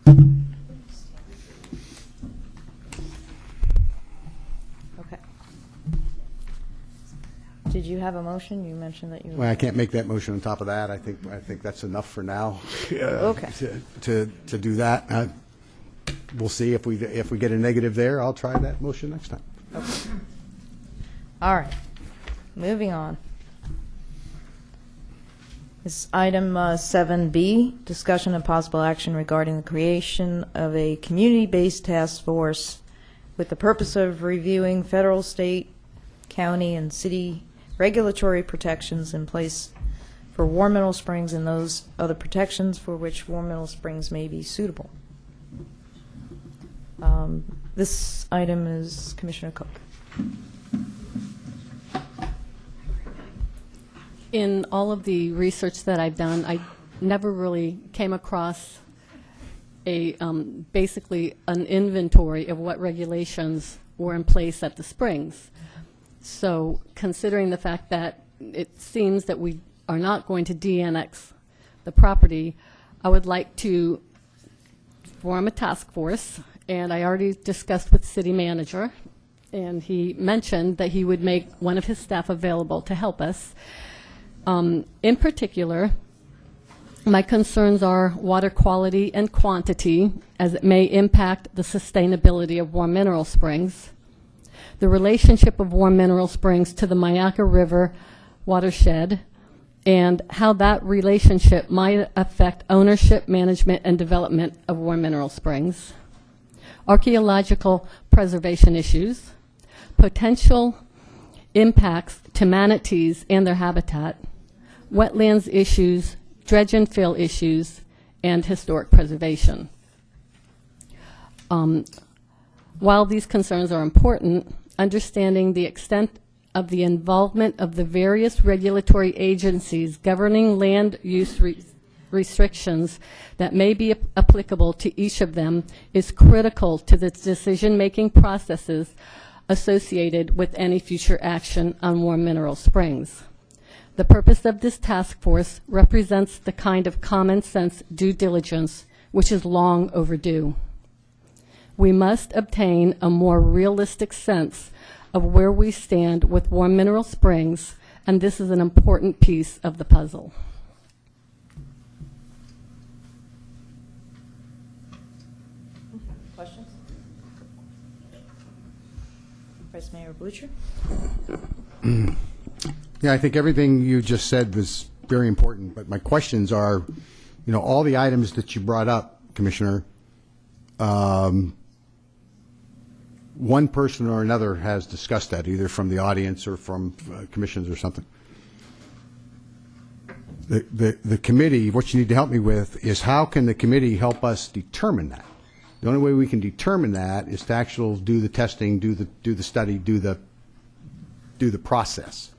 Okay. Did you have a motion? You mentioned that you. Well, I can't make that motion on top of that. I think that's enough for now. Okay. To do that. We'll see if we get a negative there. I'll try that motion next time. Okay. All right. Moving on. This item 7B, discussion and possible action regarding the creation of a community-based task force with the purpose of reviewing federal, state, county, and city regulatory protections in place for War Mineral Springs and those other protections for which War Mineral Springs may be suitable. This item is Commissioner Cook. In all of the research that I've done, I never really came across a basically an inventory of what regulations were in place at the springs. So considering the fact that it seems that we are not going to de-annex the property, I would like to form a task force, and I already discussed with city manager, and he mentioned that he would make one of his staff available to help us. In particular, my concerns are water quality and quantity, as it may impact the sustainability of War Mineral Springs, the relationship of War Mineral Springs to the Myakka River watershed, and how that relationship might affect ownership, management, and development of War Mineral Springs, archaeological preservation issues, potential impacts to manatees and their habitat, wetlands issues, dredge and fill issues, and historic preservation. While these concerns are important, understanding the extent of the involvement of the various regulatory agencies governing land use restrictions that may be applicable to each of them is critical to the decision-making processes associated with any future action on War Mineral Springs. The purpose of this task force represents the kind of common sense due diligence which is long overdue. We must obtain a more realistic sense of where we stand with War Mineral Springs, and this is an important piece of the puzzle. Questions? Vice Mayor Blucher? Yeah, I think everything you just said was very important, but my questions are, you know, all the items that you brought up, Commissioner, one person or another has discussed that, either from the audience or from commissions or something. The committee, what you need to help me with is how can the committee help us determine that? The only way we can determine that is to actually do the testing, do the study, do the process.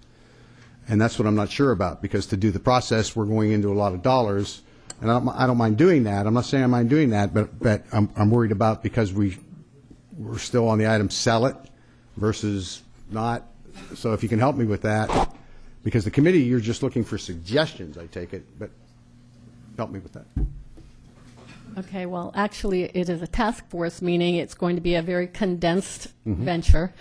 And that's what I'm not sure about, because to do the process, we're going into a lot of dollars, and I don't mind doing that. I'm not saying I mind doing that, but I'm worried about, because we're still on the item sell it versus not. So if you can help me with that, because the committee, you're just looking for suggestions, I take it, but help me with that. Okay, well, actually, it is a task force, meaning it's going to be a very condensed venture,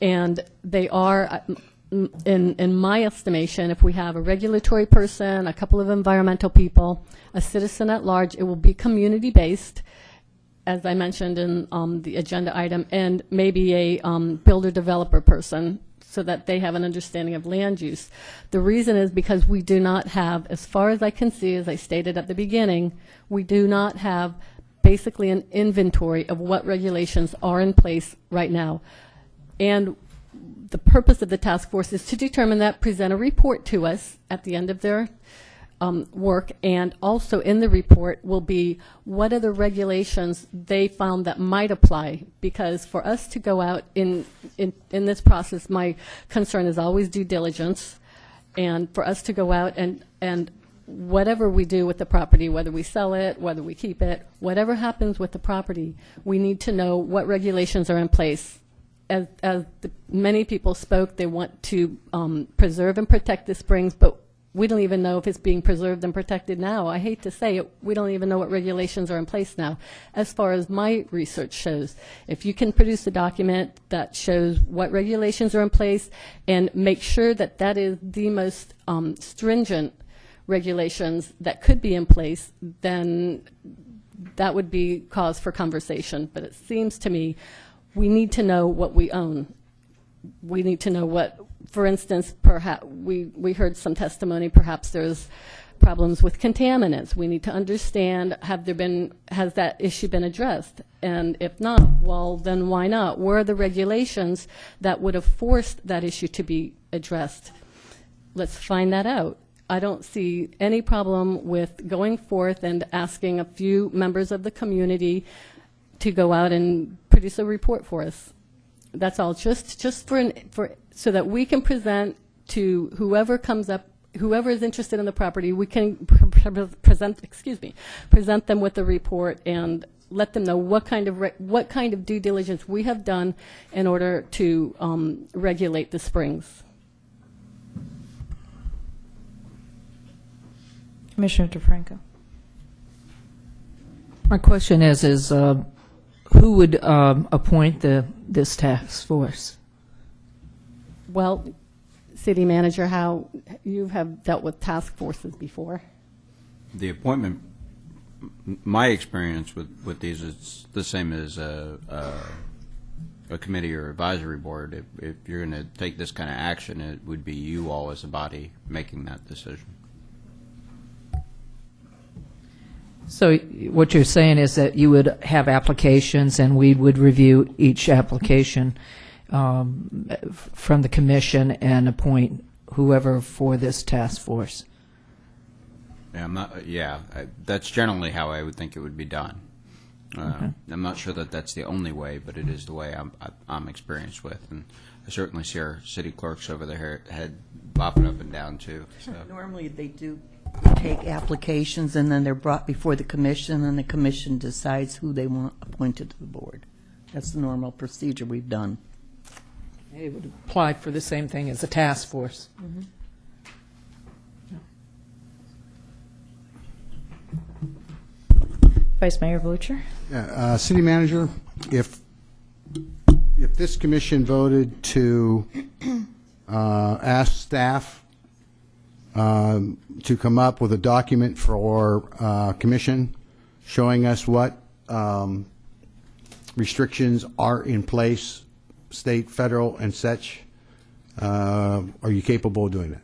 and they are, in my estimation, if we have a regulatory person, a couple of environmental people, a citizen at large, it will be community-based, as I mentioned in the agenda item, and maybe a builder-developer person, so that they have an understanding of land use. The reason is because we do not have, as far as I can see, as I stated at the beginning, we do not have basically an inventory of what regulations are in place right now. And the purpose of the task force is to determine that, present a report to us at the end of their work, and also in the report will be what are the regulations they found that might apply, because for us to go out in this process, my concern is always due diligence, and for us to go out and whatever we do with the property, whether we sell it, whether we keep it, whatever happens with the property, we need to know what regulations are in place. As many people spoke, they want to preserve and protect the springs, but We don't even know if it's being preserved and protected now. I hate to say it, we don't even know what regulations are in place now. As far as my research shows, if you can produce a document that shows what regulations are in place and make sure that that is the most stringent regulations that could be in place, then that would be cause for conversation. But it seems to me we need to know what we own. We need to know what, for instance, perhaps we heard some testimony, perhaps there's problems with contaminants. We need to understand, has that issue been addressed? And if not, well, then why not? Where are the regulations that would have forced that issue to be addressed? Let's find that out. I don't see any problem with going forth and asking a few members of the community to go out and produce a report for us. That's all, just for so that we can present to whoever comes up, whoever is interested in the property. We can present them with the report and let them know what kind of due diligence we have done in order to regulate the springs. Commissioner DeFranco. My question is who would appoint this task force? Well, City Manager, how you have dealt with task forces before? The appointment, my experience with these is the same as a committee or advisory board. If you're going to take this kind of action, it would be you all as a body making that decision. So what you're saying is that you would have applications and we would review each application from the commission and appoint whoever for this task force. Yeah, that's generally how I would think it would be done. Okay. I'm not sure that that's the only way, but it is the way I'm experienced with, and I certainly see our city clerks over their head bopping up and down too. So. Normally they do take applications and then they're brought before the commission and the commission decides who they want appointed to the board. That's the normal procedure we've done. It would apply for the same thing as a task force. Mm-hmm. Vice Mayor Blucher. City Manager, if this commission voted to ask staff to come up with a document for commission showing us what restrictions are in place, state, federal, and such, are you capable of doing that?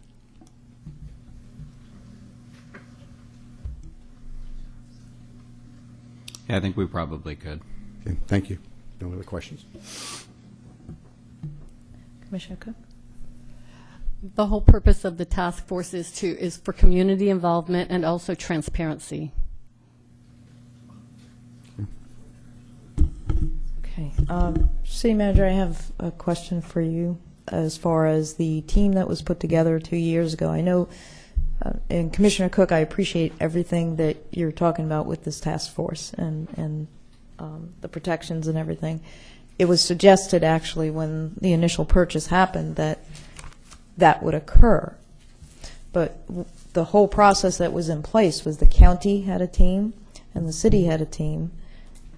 Yeah, I think we probably could. Okay, thank you. No other questions? Commissioner Cook. The whole purpose of the task force is for community involvement and also transparency. Okay. City Manager, I have a question for you as far as the team that was put together 2 years ago. I know, and Commissioner Cook, I appreciate everything that you're talking about with this task force and the protections and everything. It was suggested, actually, when the initial purchase happened that would occur. But the whole process that was in place was the county had a team and the city had a team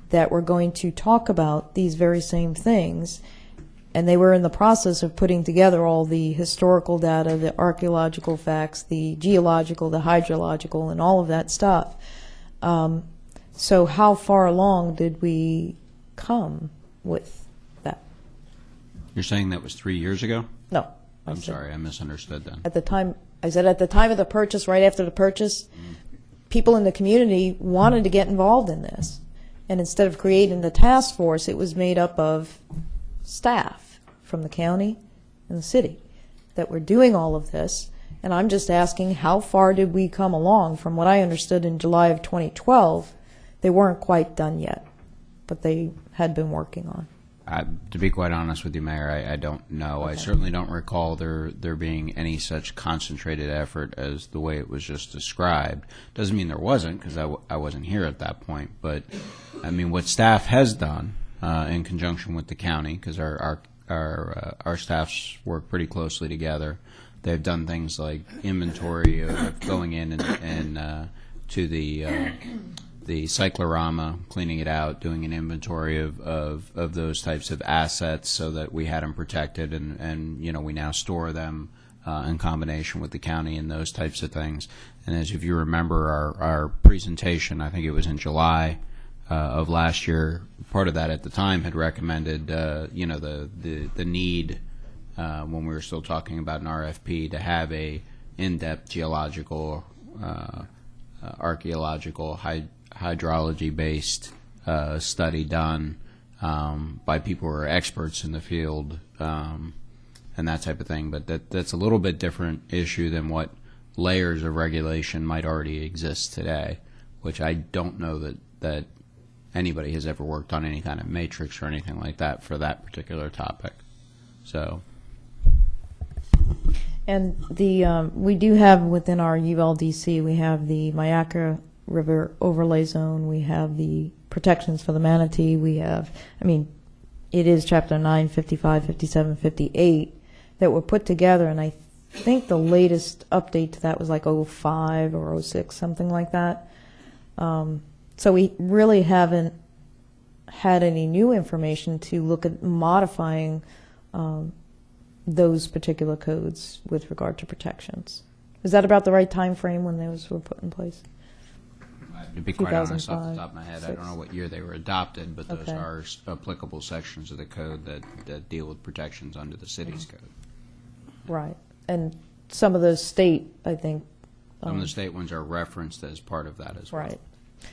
that were going to talk about these very same things, and they were in the process of putting together all the historical data, the archaeological facts, the geological, the hydrological, and all of that stuff. So how far along did we come with that? You're saying that was 3 years ago? No. I'm sorry, I misunderstood then. At the time, I said at the time of the purchase, right after the purchase, people in the community wanted to get involved in this. And instead of creating the task force, it was made up of staff from the county and the city that were doing all of this. And I'm just asking, how far did we come along? From what I understood in July of 2012, they weren't quite done yet, but they had been working on. To be quite honest with you, Mayor, I don't know. Okay. I certainly don't recall there being any such concentrated effort as the way it was just described. Doesn't mean there wasn't, because I wasn't here at that point. But, I mean, what staff has done in conjunction with the county, because our staffs work pretty closely together, they've done things like inventory of going in and to the cyclorama, cleaning it out, doing an inventory of those types of assets so that we had them protected, and we now store them in combination with the county and those types of things. And as if you remember our presentation, I think it was in July of last year, part of that at the time had recommended the need when we were still talking about an RFP to have a in-depth geological, archaeological, hydrology-based study done by people who are experts in the field and that type of thing. But that's a little bit different issue than what layers of regulation might already exist today, which I don't know that anybody has ever worked on any kind of matrix or anything like that for that particular topic. So. And we do have within our ULDC, we have the Myakka River Overlay Zone, we have the protections for the manatee, we have, it is Chapter 9, 55, 57, 58 that were put together, and I think the latest update to that was like 05 or 06, something like that. So we really haven't had any new information to look at modifying those particular codes with regard to protections. Is that about the right time frame when those were put in place? To be quite honest, off the 2005, top of my head, I don't 6. know what year they were adopted, but those Okay. are applicable sections of the code that deal with protections under the city's code. Right. And some of those state, I think. Some of the state ones are referenced as part of that as well. Right.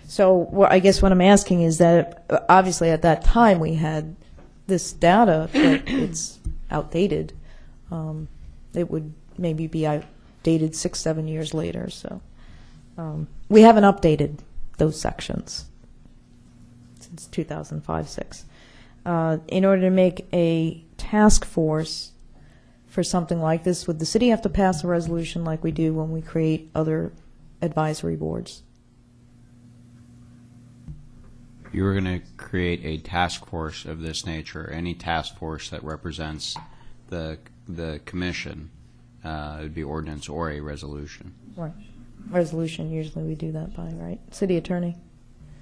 So I guess what I'm asking is that obviously at that time we had this data, but it's outdated. It would maybe be outdated 6-7 years later. So we haven't updated those sections since 2005-06. In order to make a task force for something like this, would the city have to pass a resolution like we do when we create other advisory boards? You were going to create a task force of this nature, any task force that represents the commission, it would be ordinance or a resolution. Right. Resolution, usually we do that by, right? City attorney?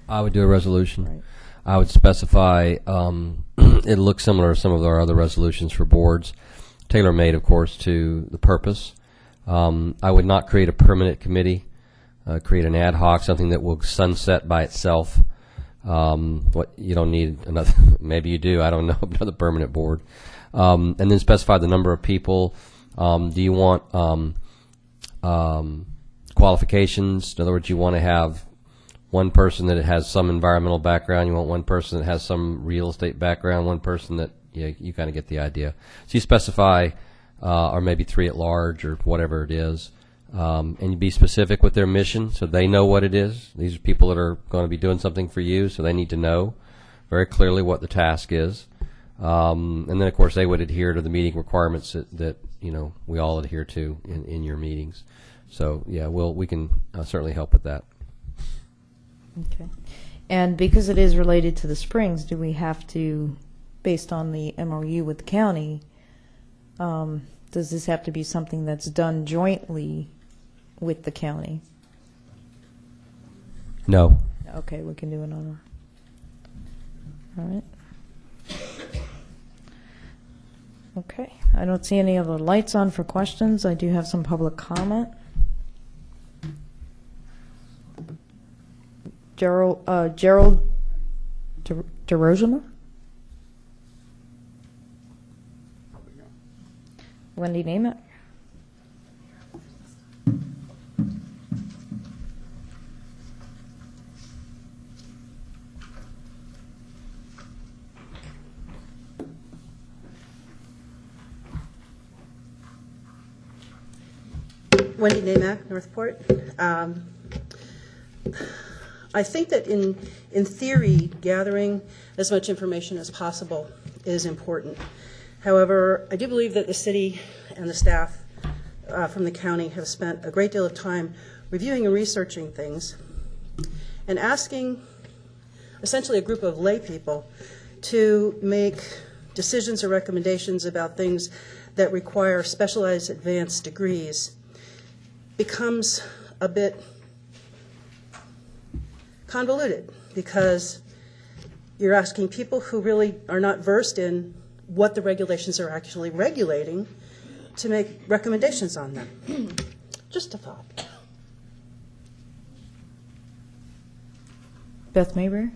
I would do a resolution. Right. I would specify, it looks similar to some of our other resolutions for boards, tailor-made, of course, to the purpose. I would not create a permanent committee, create an ad hoc, something that will sunset by itself. What you don't need another, maybe you do, I don't know, another permanent board. And then specify the number of people. Do you want qualifications? In other words, you want to have one person that has some environmental background, you want one person that has some real estate background, one person that, you kind of get the idea. So you specify, or maybe 3 at large or whatever it is. And you be specific with their mission so they know what it is. These are people that are going to be doing something for you, so they need to know very clearly what the task is. And then, of course, they would adhere to the meeting requirements that we all adhere to in your meetings. So, yeah, we can certainly help with that. Okay. And because it is related to the springs, do we have to, based on the MOU with the county, does this have to be something that's done jointly with the county? No. Okay, we can do it on our... All right. Okay, I don't see any other lights on for questions. I do have some public comment. Gerald DeRozema? Wendy Namath? Wendy Namath, Northport. I think that in theory, gathering as much information as possible is important. However, I do believe that the city and the staff from the county have spent a great deal of time reviewing and researching things and asking essentially a group of lay people to make decisions or recommendations about things that require specialized advanced degrees becomes a bit convoluted, because you're asking people who really are not versed in what the regulations are actually regulating to make recommendations on them. Just a thought. Beth Mayberry?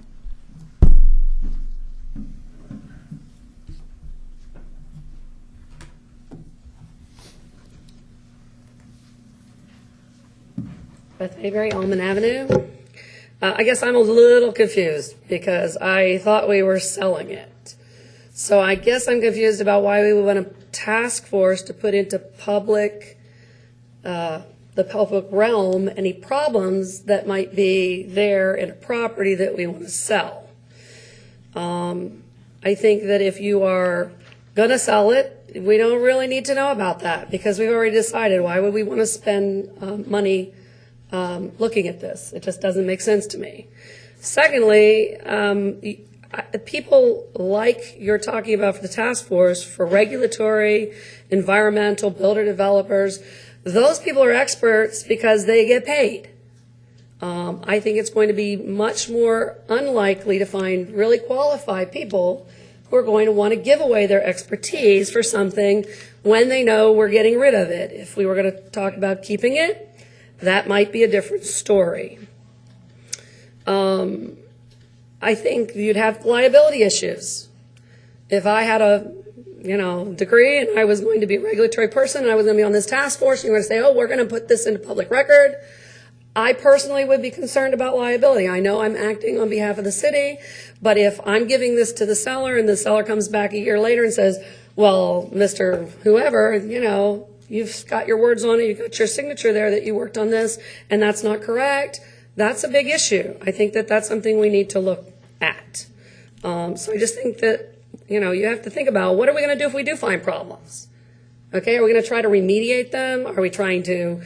Beth Mayberry, Almond Avenue. I guess I'm a little confused because I thought we were selling it. So I guess I'm confused about why we would want a task force to put into public, the public realm, any problems that might be there in a property that we want to sell. I think that if you are going to sell it, we don't really need to know about that because we've already decided. Why would we want to spend money looking at this? It just doesn't make sense to me. Secondly, people like you're talking about for the task force, for regulatory, environmental, builder developers, those people are experts because they get paid. I think it's going to be much more unlikely to find really qualified people who are going to want to give away their expertise for something when they know we're getting rid of it. If we were going to talk about keeping it, that might be a different story. I think you'd have liability issues. If I had a degree and I was going to be a regulatory person and I was going to be on this task force, and you were going to say, oh, we're going to put this into public record, I personally would be concerned about liability. I know I'm acting on behalf of the city, but if I'm giving this to the seller and the seller comes back a year later and says, well, Mr. Whoever, you've got your words on it, you've got your signature there that you worked on this, and that's not correct, that's a big issue. I think that that's something we need to look at. So I just think that, you have to think about, what are we going to do if we do find problems? Okay, are we going to try to remediate them? Are we trying to,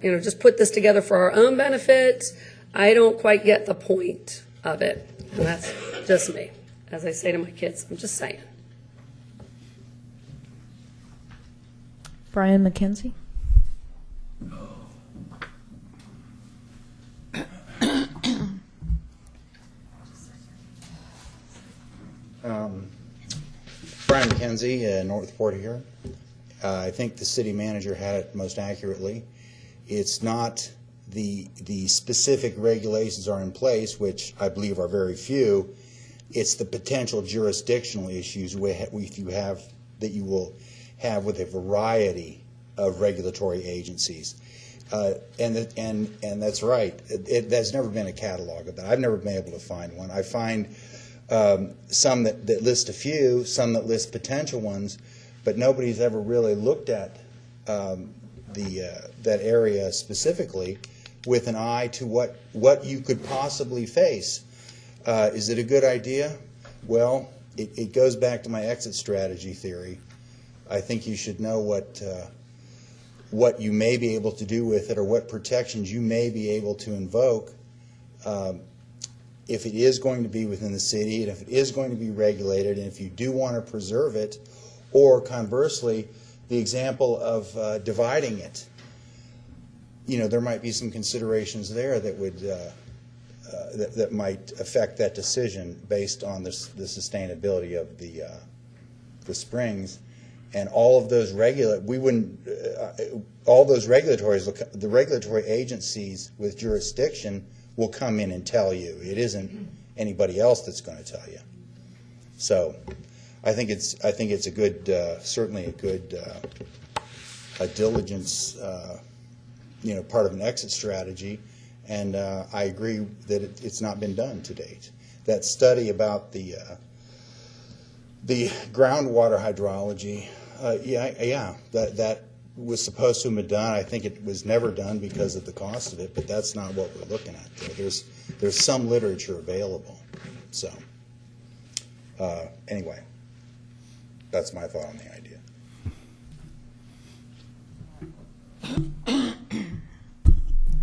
just put this together for our own benefit? I don't quite get the point of it. And that's just me. As I say to my kids, I'm just saying. Brian McKenzie? Brian McKenzie, Northport here. I think the city manager had it most accurately. It's not the specific regulations are in place, which I believe are very few. It's the potential jurisdictional issues that you will have with a variety of regulatory agencies. And that's right. There's never been a catalog of that. I've never been able to find one. I find some that list a few, some that list potential ones, but nobody's ever really looked at that area specifically with an eye to what you could possibly face. Is it a good idea? Well, it goes back to my exit strategy theory. I think you should know what you may be able to do with it, or what protections you may be able to invoke if it is going to be within the city, and if it is going to be regulated, and if you do want to preserve it, or conversely, the example of dividing it. There might be some considerations there that would that might affect that decision based on the sustainability of the springs. And all of those the regulatory agencies with jurisdiction will come in and tell you. It isn't anybody else that's going to tell you. So, I think it's a good, certainly a good diligence, part of an exit strategy. And I agree that it's not been done to date. That study about the groundwater hydrology. That was supposed to have been done. I think it was never done because of the cost of it, but that's not what we're looking at there. There's some literature available. So, anyway, that's my thought on the idea.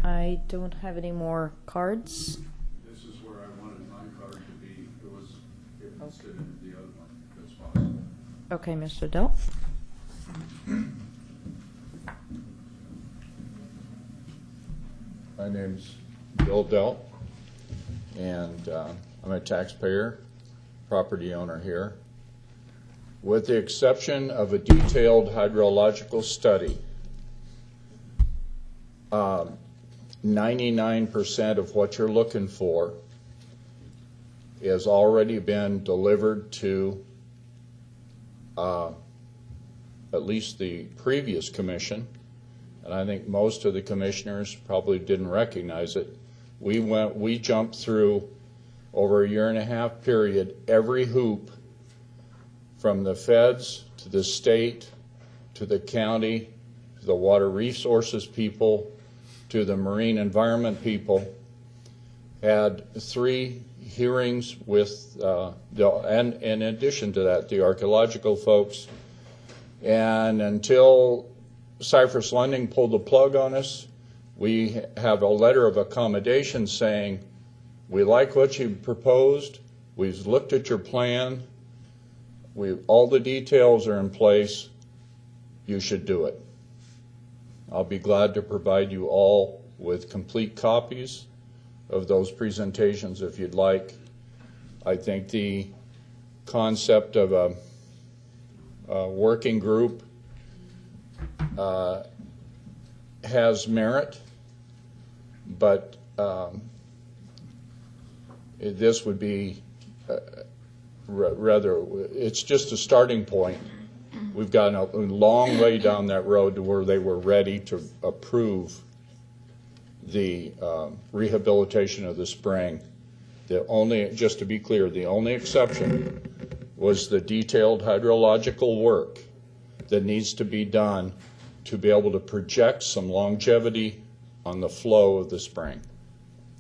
I don't have any more cards. This is where I wanted my card to be. It was, if it stood in the other one, if it's possible. Okay, Mr. Dell. My name's Bill Delt, and I'm a taxpayer, property owner here. With the exception of a detailed hydrological study, 99% of what you're looking for has already been delivered to at least the previous commission, and I think most of the commissioners probably didn't recognize it. We jumped through, over a 1.5 year period, every hoop from the feds to the state to the county to the water resources people to the marine environment people. Had 3 hearings with, and in addition to that, the archaeological folks. And until Cypress Lending pulled the plug on us, we have a letter of accommodation saying, we like what you proposed, we've looked at your plan, all the details are in place, you should do it. I'll be glad to provide you all with complete copies of those presentations if you'd like. I think the concept of a working group has merit, but this would be rather, it's just a starting point. We've gotten a long way down that road to where they were ready to approve the rehabilitation of the spring. Just to be clear, the only exception was the detailed hydrological work that needs to be done to be able to project some longevity on the flow of the spring.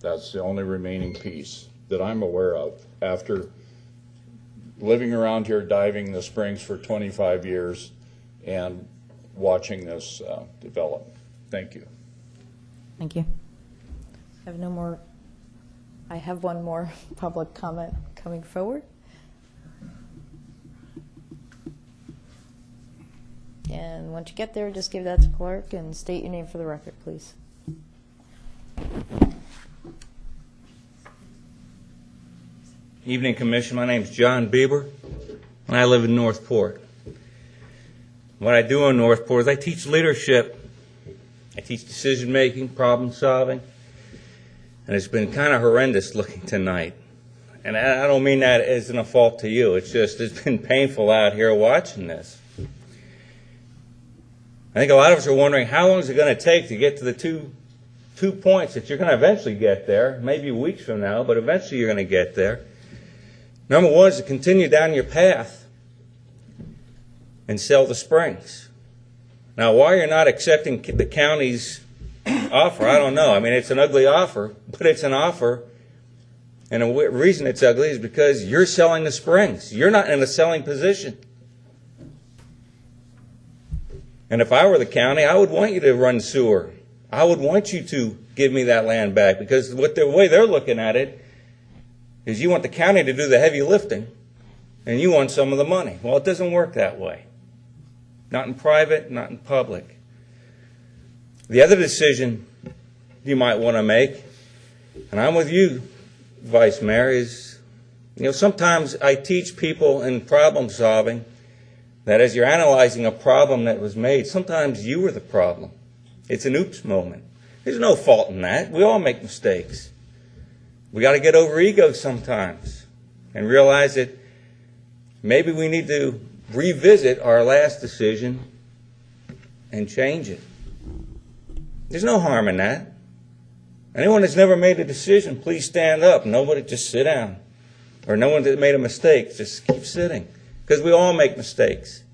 That's the only remaining piece that I'm aware of after living around here, diving the springs for 25 years and watching this develop. Thank you. Thank you. I have one more public comment coming forward. And once you get there, just give that to clerk and state your name for the record, please. Evening, Commission. My name is John Bieber, and I live in Northport. What I do in Northport is I teach leadership. I teach decision-making, problem-solving, and it's been kind of horrendous looking tonight. And I don't mean that as a fault to you. It's been painful out here watching this. I think a lot of us are wondering how long is it going to take to get to the two points that you're going to eventually get there, maybe weeks from now, but eventually you're going to get there. Number one is to continue down your path and sell the springs. Now, why you're not accepting the county's offer, I don't know. I mean, it's an ugly offer, but it's an offer. And the reason it's ugly is because you're selling the springs. You're not in a selling position. And if I were the county, I would want you to run sewer. I would want you to give me that land back, because the way they're looking at it is you want the county to do the heavy lifting and you want some of the money. Well, it doesn't work that way. Not in private, not in public. The other decision you might want to make, and I'm with you, Vice Mayor, is, sometimes I teach people in problem solving that as you're analyzing a problem that was made, sometimes you were the problem. It's an oops moment. There's no fault in that. We all make mistakes. We got to get over ego sometimes and realize that maybe we need to revisit our last decision and change it. There's no harm in that. Anyone that's never made a decision, please stand up. Nobody, just sit down. Or no one that made a mistake, just keep sitting. Because we all make mistakes.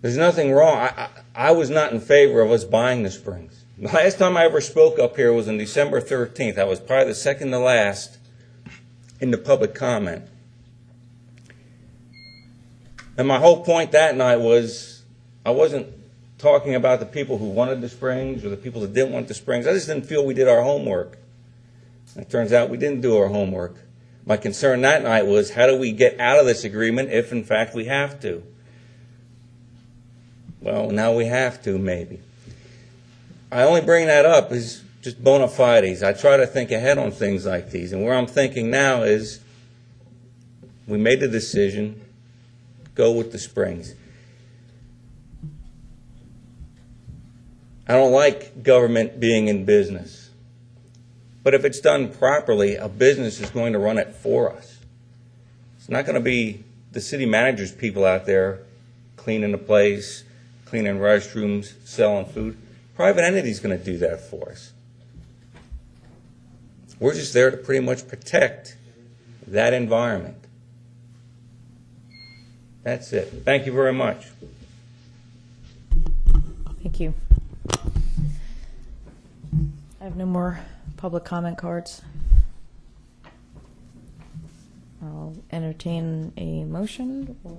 There's nothing wrong. I was not in favor of us buying the springs. The last time I ever spoke up here was on December 13th. I was probably the second to last in the public comment. And my whole point that night was I wasn't talking about the people who wanted the springs or the people that didn't want the springs. I just didn't feel we did our homework. And it turns out we didn't do our homework. My concern that night was, how do we get out of this agreement if, in fact, we have to? Well, now we have to, maybe. I only bring that up is just bona fides. I try to think ahead on things like these, and where I'm thinking now is we made the decision, go with the Springs. I don't like government being in business, but if it's done properly, a business is going to run it for us. It's not going to be the city manager's people out there cleaning the place, cleaning restrooms, selling food. Private entity is going to do that for us. We're just there to pretty much protect that environment. That's it. Thank you very much. Thank you. I have no more public comment cards. I'll entertain a motion or...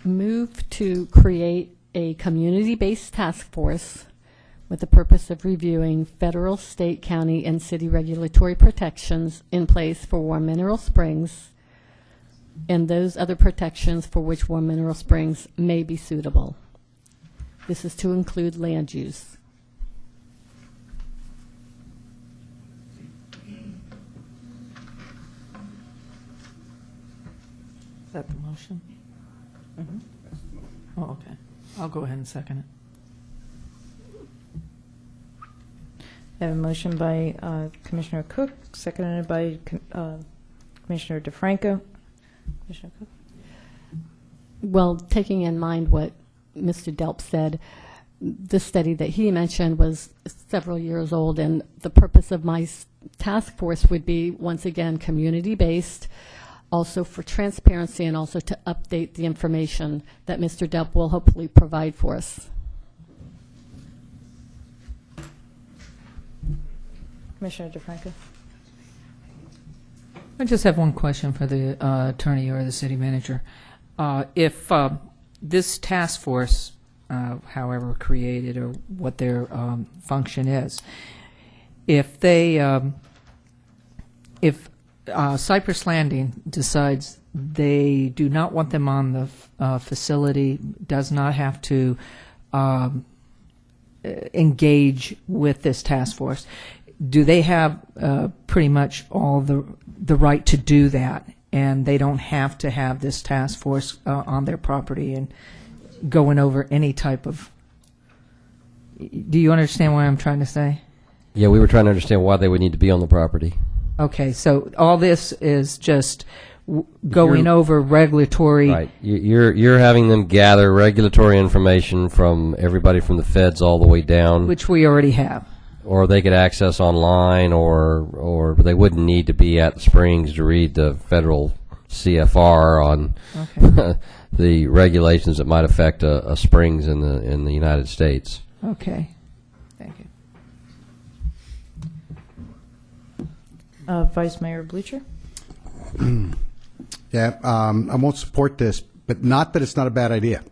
Move to create a community-based task force with the purpose of reviewing federal, state, county, and city regulatory protections in place for Warm Mineral Springs and those other protections for which Warm Mineral Springs may be suitable. This is to include land use. Is that the motion? Oh, okay. I'll go ahead and second it. I have a motion by Commissioner Cook, seconded by Commissioner DeFranco. Commissioner Cook? Well, taking in mind what Mr. Delp said, the study that he mentioned was several years old, and the purpose of my task force would be, once again, community-based, also for transparency and also to update the information that Mr. Delp will hopefully provide for us. Commissioner DeFranco? I just have one question for the attorney or the city manager. If this task force, however created or what their function is, if they, if Cypress Landing decides they do not want them on the facility, does not have to engage with this task force, do they have pretty much all the right to do that, and they don't have to have this task force on their property and going over any type of... Do you understand what I'm trying to say? Yeah, we were trying to understand why they would need to be on the property. Okay, so all this is just going over regulatory... Right. You're having them gather regulatory information from everybody from the feds all the way down. Which we already have. Or they could access online, or they wouldn't need to be at the Springs to read the federal CFR on the regulations that might affect a Springs in the United States. Okay. Thank you. Vice Mayor Blucher? Yeah, I won't support this, but not that it's not a bad idea.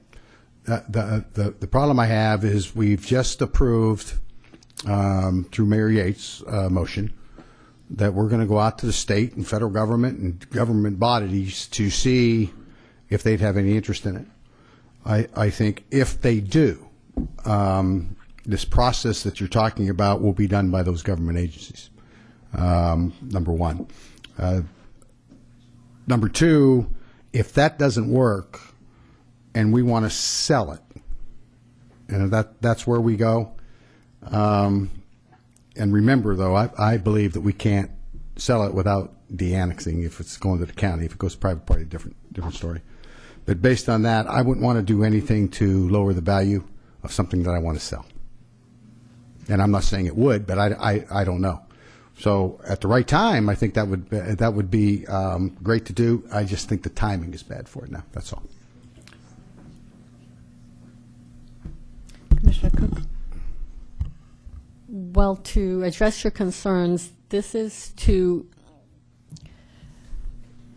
The problem I have is we've just approved, through Mayor Yates' motion, that we're going to go out to the state and federal government and government bodies to see if they'd have any interest in it. I think if they do, this process that you're talking about will be done by those government agencies, number one. Number two, if that doesn't work and we want to sell it, and that's where we go. And remember, though, I believe that we can't sell it without de-annexing if it's going to the county. If it goes to private party, different story. But based on that, I wouldn't want to do anything to lower the value of something that I want to sell. And I'm not saying it would, but I don't know. So at the right time, I think that would be great to do. I just think the timing is bad for it now. That's all. Commissioner Cook? Well, to address your concerns, this is to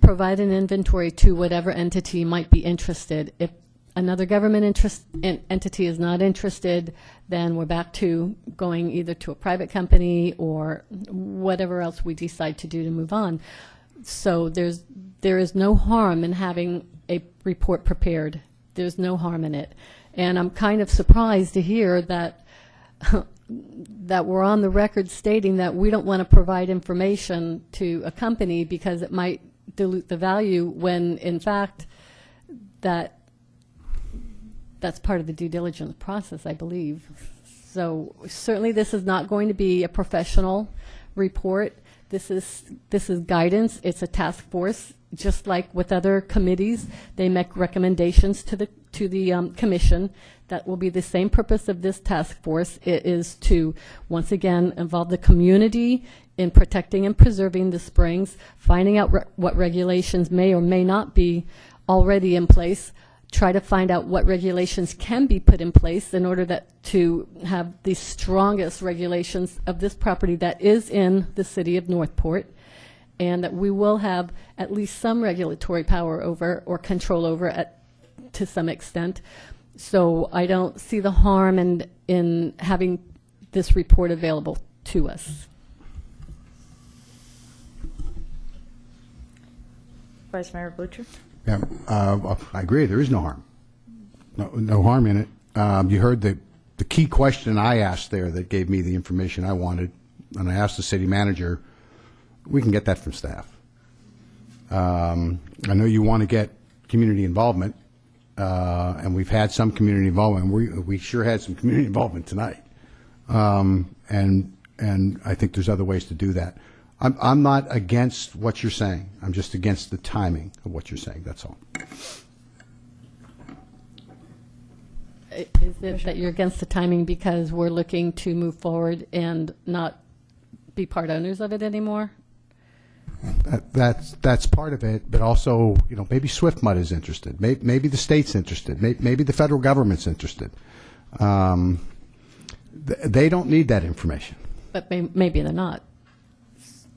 provide an inventory to whatever entity might be interested. If another government entity is not interested, then we're back to going either to a private company or whatever else we decide to do to move on. So there's there is no harm in having a report prepared. There's no harm in it. And I'm kind of surprised to hear that that we're on the record stating that we don't want to provide information to a company because it might dilute the value, when in fact that's part of the due diligence process, I believe. So certainly this is not going to be a professional report. This is guidance. It's a task force. Just like with other committees, they make recommendations to the commission. That will be the same purpose of this task force. It is to, once again, involve the community in protecting and preserving the springs, finding out what regulations may or may not be already in place, try to find out what regulations can be put in place in order to have the strongest regulations of this property that is in the city of Northport, and that we will have at least some regulatory power over or control over to some extent. So I don't see the harm in having this report available to us. Vice Mayor Butcher? Yeah, I agree. There is no harm. No harm in it. You heard the key question I asked there that gave me the information I wanted, and I asked the city manager. We can get that from staff. I know you want to get community involvement, and we've had some community involvement. We sure had some community involvement tonight, and I think there's other ways to do that. I'm not against what you're saying. I'm just against the timing of what you're saying. That's all. Is it that you're against the timing because we're looking to move forward and not be part owners of it anymore? That's part of it, but also, maybe SwiftMud is interested. Maybe the state's interested. Maybe the federal government's interested. They don't need that information. But maybe they're not.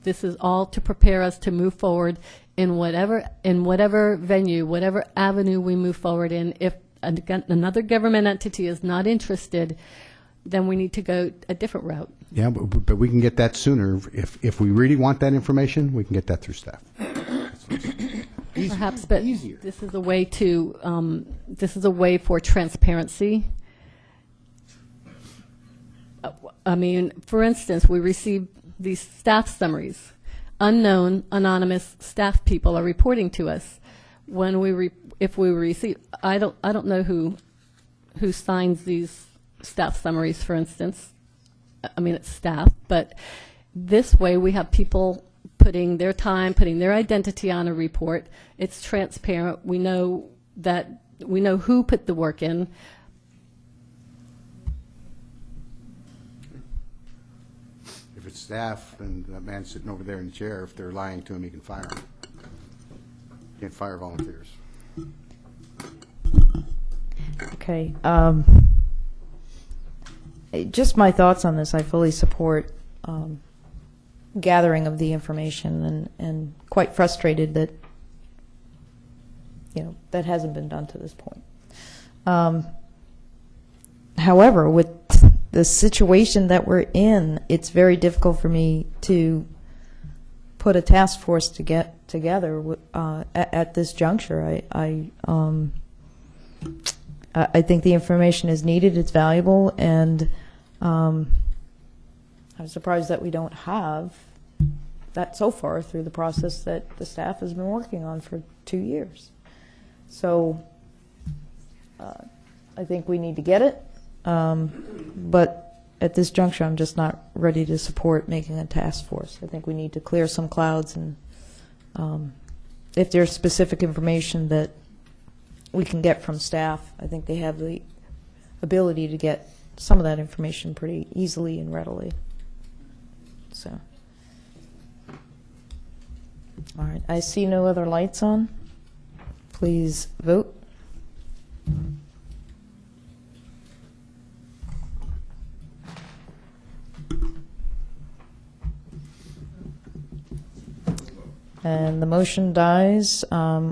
This is all to prepare us to move forward in whatever venue, whatever avenue we move forward in. If another government entity is not interested, then we need to go a different route. Yeah, but we can get that sooner. If we really want that information, we can get that through staff. Perhaps, but easier. This is a way to. This is a way for transparency. I mean, for instance, we receive these staff summaries. Unknown, anonymous staff people are reporting to us. When if we receive, I don't know who signs these staff summaries, for instance. I mean, it's staff, but this way we have people putting their time, putting their identity on a report. It's transparent. We know who put the work in. If it's staff, then that man sitting over there in the chair, if they're lying to him, he can fire him. Can't fire volunteers. Okay. Just my thoughts on this. I fully support gathering of the information, and quite frustrated that that hasn't been done to this point. However, with the situation that we're in, it's very difficult for me to put a task force to get together at this juncture. I think the information is needed, it's valuable, and I'm surprised that we don't have that so far through the process that the staff has been working on for 2 years. So I think we need to get it, but at this juncture I'm just not ready to support making a task force. I think we need to clear some clouds, and if there's specific information that we can get from staff, I think they have the ability to get some of that information pretty easily and readily. So, all right, I see no other lights on. Please vote. And the motion dies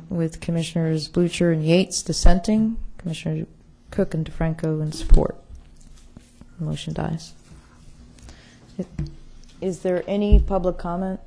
with Commissioners Blucher and Yates dissenting, Commissioner Cook and DeFranco in support. The motion dies. Is there any public comment